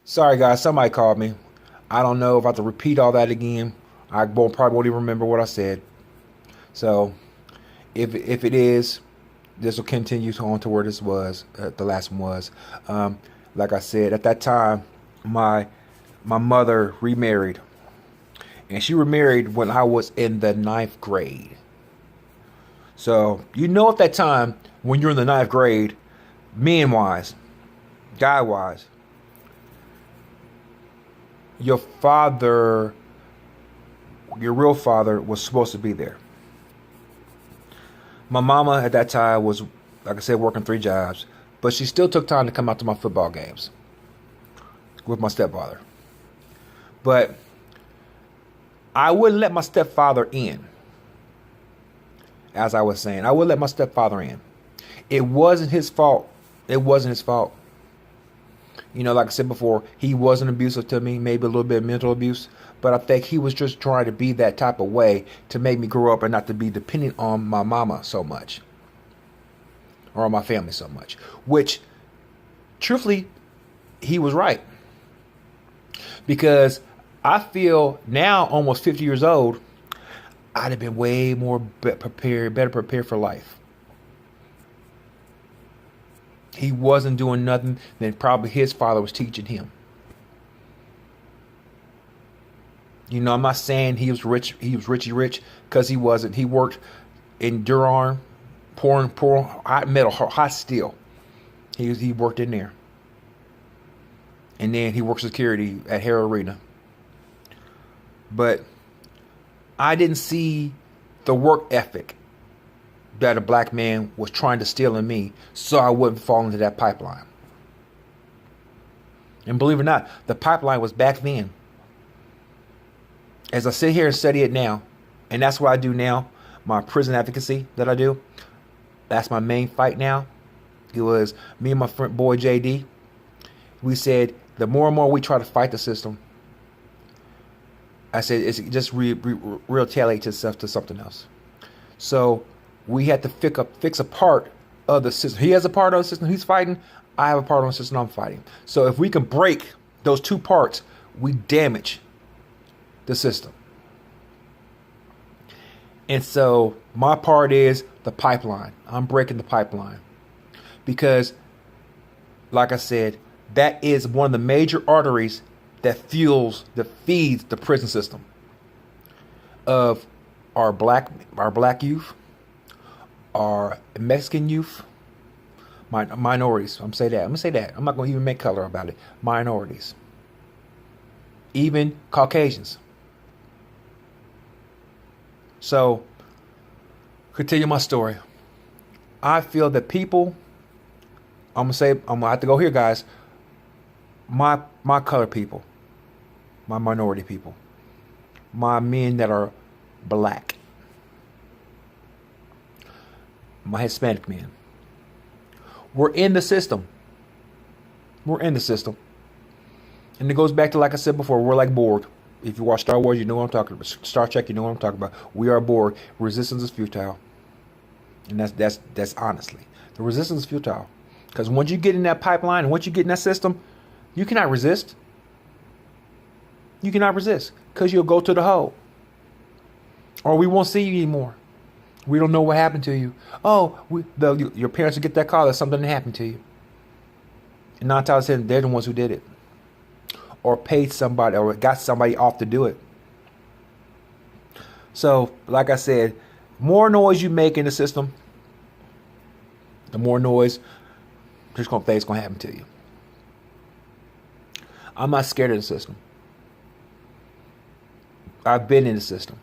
Sorry, guys. Somebody called me. I don't know if I have to repeat all that again. Probably won't even remember what I said. So, if it is, this will continue on to where this was. The last one was. Um, like I said, at that time, my my mother remarried, and she remarried when I was in the ninth grade. So at that time when you're in the ninth grade, men wise, guy wise, your father, your real father, was supposed to be there. My mama at that time was, like I said, working three jobs, but she still took time to come out to my football games with my stepfather. But I wouldn't let my stepfather in, as I was saying. I would let my stepfather in. It wasn't his fault. It wasn't his fault. Like I said before, he wasn't abusive to me, maybe a little bit of mental abuse, but I think he was just trying to be that type of way to make me grow up and not to be dependent on my mama so much or on my family so much, which truthfully, he was right. Because I feel now, almost 50 years old, I'd have been way more better prepared for life. He wasn't doing nothing than probably his father was teaching him. I'm not saying he was rich. He was richy rich, because he wasn't. He worked in Durham, pouring hot metal, hot steel. He worked in there, and then he worked security at Hara Arena. But I didn't see the work ethic that a black man was trying to steal in me, so I wouldn't fall into that pipeline. And believe it or not, the pipeline was back then. As I sit here and study it now, and that's what I do now, my prison advocacy that I do, that's my main fight now. It was me and my friend boy JD. We said the more and more we try to fight the system, I said it's just retaliates itself to something else. So we had to fix a part of the system. He has a part of the system he's fighting. I have a part of the system I'm fighting. So if we can break those two parts, we damage the system. And so my part is the pipeline. I'm breaking the pipeline. Because, like I said, that is one of the major arteries that feeds the prison system of our black youth, our Mexican youth, minorities. I'm gonna say that. I'm not gonna even make color about it. Minorities, even Caucasians. So, continue my story. I feel that people. I'm gonna have to go here, guys. My color people, my minority people, my men that are black, my Hispanic men. We're in the system. We're in the system. And it goes back to, like I said before, we're like Borg. If you watch Star Wars, you know what I'm talking about. Star Trek, you know what I'm talking about. We are Borg. Resistance is futile. And that's honestly. The resistance is futile. Because once you get in that pipeline and once you get in that system, you cannot resist. You cannot resist. Because you'll go to the hole. Or we won't see you anymore. We don't know what happened to you. Oh, your parents will get that call that something happened to you. And 9 times out of 10, they're the ones who did it. Or paid somebody or got somebody off to do it. So, like I said, more noise you make in the system, the more noise things going to happen to you. I'm not scared of the system. I've been in the system.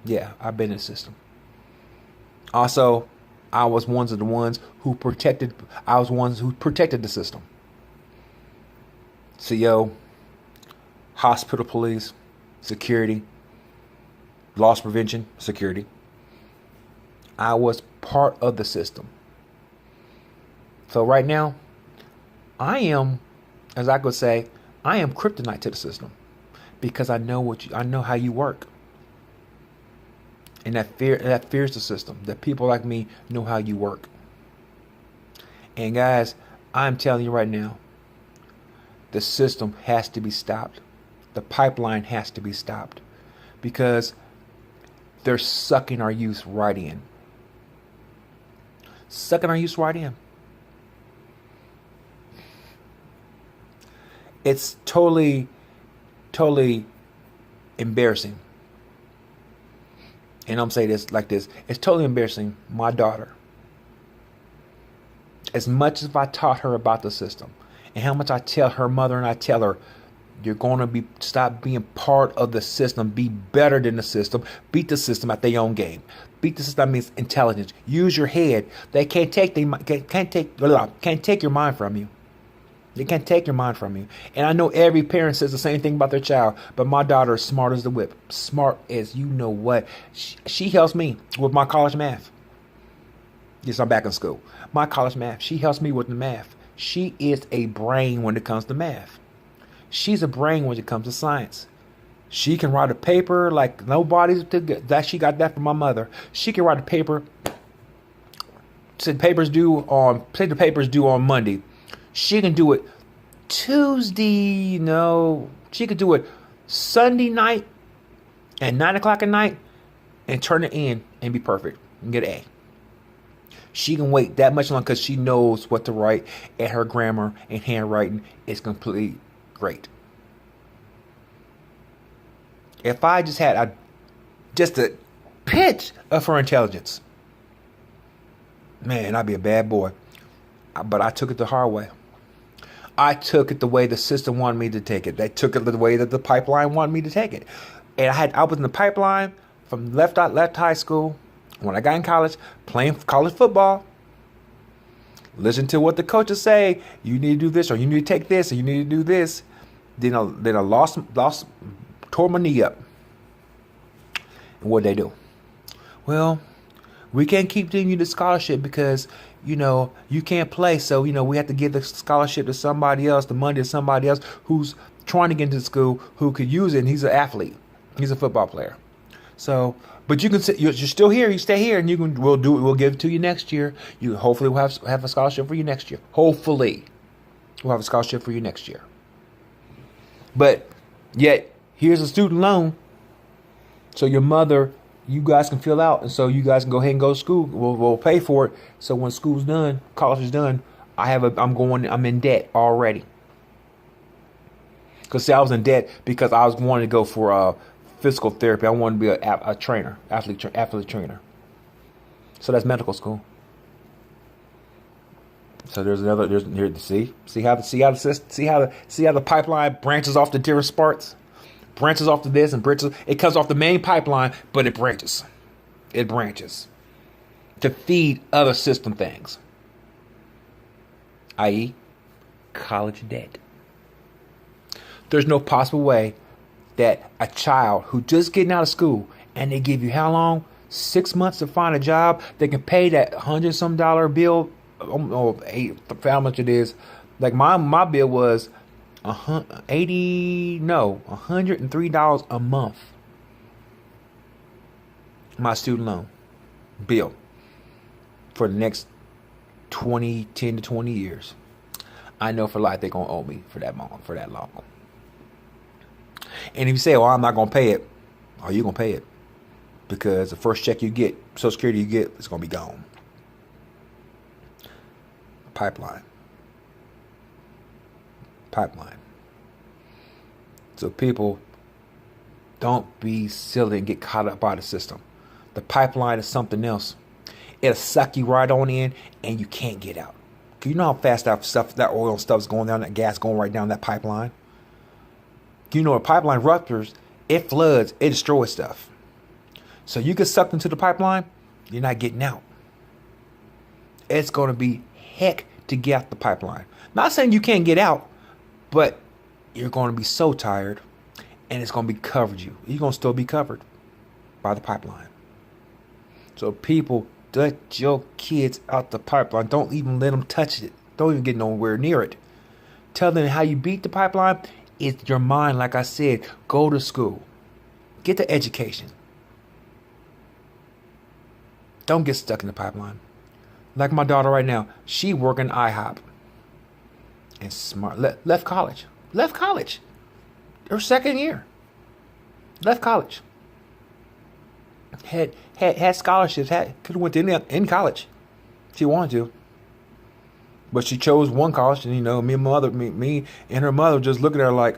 Yeah, I've been in the system. Also, I was one of the ones who protected. I was ones who protected the system. CO, hospital police, security, loss prevention, security. I was part of the system. So right now, I am, as I could say, I am kryptonite to the system because I know I know how you work. And that fears the system. That people like me know how you work. And guys, I'm telling you right now, The system has to be stopped. The pipeline has to be stopped because they're sucking our youth right in. Sucking our youth right in. It's totally embarrassing. And I'm saying this like this. It's totally embarrassing. My daughter, as much as I taught her about the system and how much I tell her mother and I tell her, you're going to stop being part of the system. Be better than the system. Beat the system at their own game. Beat the system means intelligence. Use your head. They can't take your mind from you. They can't take your mind from you. And I know every parent says the same thing about their child, but my daughter is smart as the whip. Smart as you know what. She helps me with my college math. Yes, I'm back in school. My college math. She helps me with the math. She is a brain when it comes to math. She's a brain when it comes to science. She can write a paper like nobody's that. She got that from my mother. She can write a paper. Say the paper's due on Monday. She can do it Tuesday. No, she could do it Sunday night at 9 o'clock at night and turn it in and be perfect and get an A. She can wait that much long because she knows what to write, and her grammar and handwriting is completely great. If I just had just a pinch of her intelligence, man, I'd be a bad boy. But I took it the hard way. I took it the way the system wanted me to take it. They took it the way that the pipeline wanted me to take it. And I was in the pipeline from left high school. When I got in college, playing college football. Listen to what the coaches say. You need to do this, or you need to take this, or you need to do this. Then I tore my knee up. And what'd they do? Well, we can't keep giving you the scholarship because, you can't play. So, we have to give the scholarship to somebody else, the money to somebody else who's trying to get into school, who could use it. And he's an athlete. He's a football player. So, but you can say you're still here. You stay here, and we'll give it to you next year. Hopefully we'll have a scholarship for you next year. Hopefully we'll have a scholarship for you next year. But yet here's a student loan. So your mother, you guys can fill out, and so you guys can go ahead and go to school. We'll pay for it. So when school's done, college is done, I'm in debt already. Because I was in debt because I was wanting to go for physical therapy. I wanted to be a trainer, athlete trainer. So that's medical school. So there's see how the pipeline branches off to different parts, branches off to this and branches. It comes off the main pipeline, but it branches. It branches to feed other system things, i.e., college debt. There's no possible way that a child who just getting out of school and they give you how long? 6 months to find a job. They can pay that $100-some bill. How much it is? Like my bill was $103 a month. My student loan bill for the next 10 to 20 years. I know for life they're gonna owe me for that long. And if you say, "Well, I'm not gonna pay it," are you gonna pay it? Because the first check you get, Social Security you get, it's gonna be gone. Pipeline. So people, don't be silly and get caught up by the system. The pipeline is something else. It'll suck you right on in, and you can't get out. Cause you know how fast that oil and stuff is going down, that gas going right down that pipeline. You know, a pipeline ruptures, it floods, it destroys stuff. So you get sucked into the pipeline, you're not getting out. It's going to be heck to get out the pipeline. Not saying you can't get out, but you're going to be so tired, and it's going to be covered you. You're going to still be covered by the pipeline. So people, let your kids out the pipeline. Don't even let them touch it. Don't even get nowhere near it. Tell them how you beat the pipeline. It's your mind, like I said. Go to school. Get the education. Don't get stuck in the pipeline. Like my daughter right now, she working IHOP. And smart. Left college. Left college. Her second year. Left college. Had scholarships. Could have went to in college. She wanted to. But she chose one college, and me and her mother just looking at her like,